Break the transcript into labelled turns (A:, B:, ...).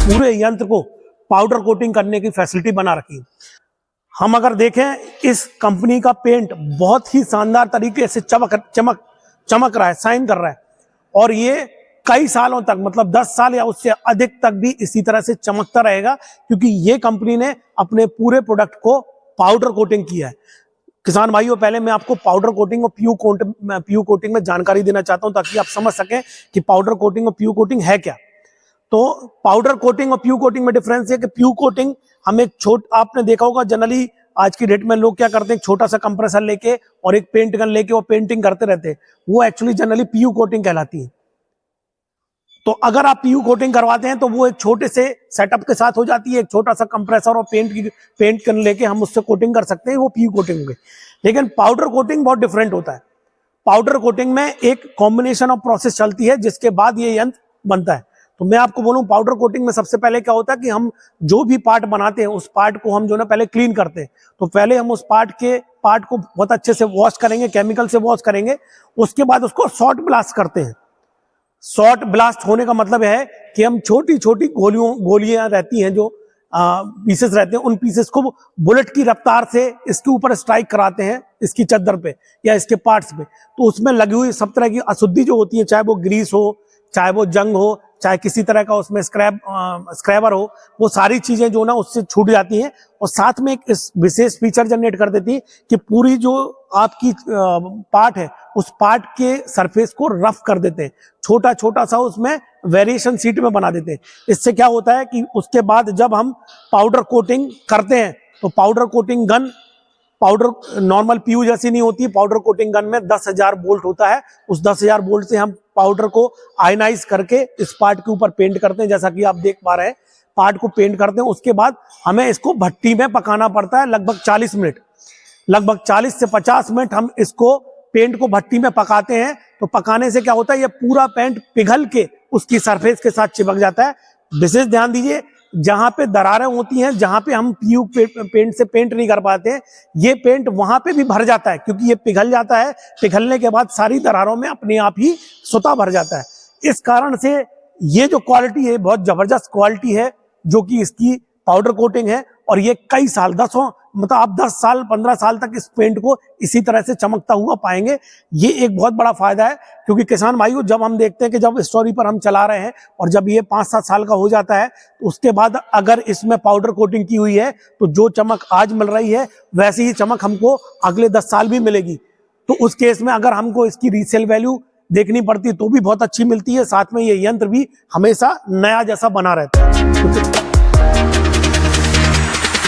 A: पूरे यंत्र को पाउडर कोटिंग करने की फैसिलिटी बना रखी है। हम अगर देखें, इस कंपनी का पेंट बहुत ही शानदार तरीके से चमक रहा है, शाइन कर रहा है, और ये कई सालों तक, मतलब 10 साल या उससे अधिक तक भी इसी तरह से चमकता रहेगा, क्योंकि ये कंपनी ने अपने पूरे प्रोडक्ट को पाउडर कोटिंग किया है। किसान भाइयों, पहले मैं आपको पाउडर कोटिंग और पीयू कोटिंग में जानकारी देना चाहता हूं, ताकि आप समझ सकें कि पाउडर कोटिंग और पीयू कोटिंग है क्या। तो पाउडर कोटिंग और पीयू कोटिंग में डिफरेंस है कि पीयू कोटिंग हम आपने देखा होगा, जनरली आज की डेट में लोग क्या करते हैं, छोटा सा कंप्रेसर लेके और एक पेंट गन लेके वो पेंटिंग करते रहते हैं, वो एक्चुअली जनरली पीयू कोटिंग कहलाती है। तो अगर आप पीयू कोटिंग करवाते हैं तो वो एक छोटे से सेटअप के साथ हो जाती है, एक छोटा सा कंप्रेसर और पेंट गन लेके हम उससे कोटिंग कर सकते हैं, वो पीयू कोटिंग में। लेकिन पाउडर कोटिंग बहुत डिफरेंट होता है। पाउडर कोटिंग में एक कॉम्बिनेशन ऑफ प्रोसेस चलती है, जिसके बाद ये यंत्र बनता है। तो मैं आपको बोलूं, पाउडर कोटिंग में सबसे पहले क्या होता है कि हम जो भी पार्ट बनाते हैं, उस पार्ट को हम जो ना पहले क्लीन करते हैं। तो पहले हम उस पार्ट को बहुत अच्छे से वॉश करेंगे, केमिकल से वॉश करेंगे। उसके बाद उसको शॉर्ट ब्लास्ट करते हैं। शॉर्ट ब्लास्ट होने का मतलब है कि हम छोटी छोटी गोलियां रहती हैं, जो पीसेस रहते हैं, उन पीसेस को बुलेट की रफ्तार से इसके ऊपर स्ट्राइक कराते हैं, इसकी चद्दर पे या इसके पार्ट्स पे। तो उसमें लगी हुई सब तरह की अशुद्धि जो होती है, चाहे वो ग्रीस हो, चाहे वो जंग हो, चाहे किसी तरह का उसमें स्क्रैबर हो, वो सारी चीजें जो ना उससे छूट जाती हैं। और साथ में एक इस विशेष फीचर जनरेट कर देती है कि पूरी जो आपकी पार्ट है, उस पार्ट के सरफेस को रफ कर देते हैं, छोटा छोटा सा उसमें वेरिएशन सीट में बना देते हैं। इससे क्या होता है कि उसके बाद जब हम पाउडर कोटिंग करते हैं, तो powder coating gun powder normal PU जैसी नहीं होती। पाउडर कोटिंग गन में 10,000 वोल्ट होता है। उस 10,000 वोल्ट से हम पाउडर को आयनाइज करके इस पार्ट के ऊपर पेंट करते हैं, जैसा कि आप देख पा रहे हैं। पार्ट को पेंट करते हैं, उसके बाद हमें इसको भट्टी में पकाना पड़ता है लगभग 40 मिनट। लगभग 40 से 50 मिनट हम इसको पेंट को भट्टी में पकाते हैं। तो पकाने से क्या होता है, ये पूरा पेंट पिघल के उसकी सरफेस के साथ चिपक जाता है। विशेष ध्यान दीजिए, जहां पे दरारें होती हैं, जहां पे हम पीयू पेंट से पेंट नहीं कर पाते, ये पेंट वहां पे भी भर जाता है, क्योंकि ये पिघल जाता है। पिघलने के बाद सारी दरारों में अपने आप ही सुता भर जाता है। इस कारण से ये जो क्वालिटी है, बहुत जबरदस्त क्वालिटी है, जो कि इसकी पाउडर कोटिंग है। और ये कई साल, मतलब आप 10 साल 15 साल तक इस पेंट को इसी तरह से चमकता हुआ पाएंगे। ये एक बहुत बड़ा फायदा है, क्योंकि किसान भाइयों, जब हम देखते हैं कि जब स्टोरी पर हम चला रहे हैं और जब ये 5-7 साल का हो जाता है, तो उसके बाद अगर इसमें पाउडर कोटिंग की हुई है, तो जो चमक आज मिल रही है, वैसी ही चमक हमको अगले 10 साल भी मिलेगी। तो उस केस में अगर हमको इसकी रीसेल वैल्यू देखनी पड़ती है, तो भी बहुत अच्छी मिलती है। साथ में ये यंत्र भी हमेशा नया जैसा बना रहता है।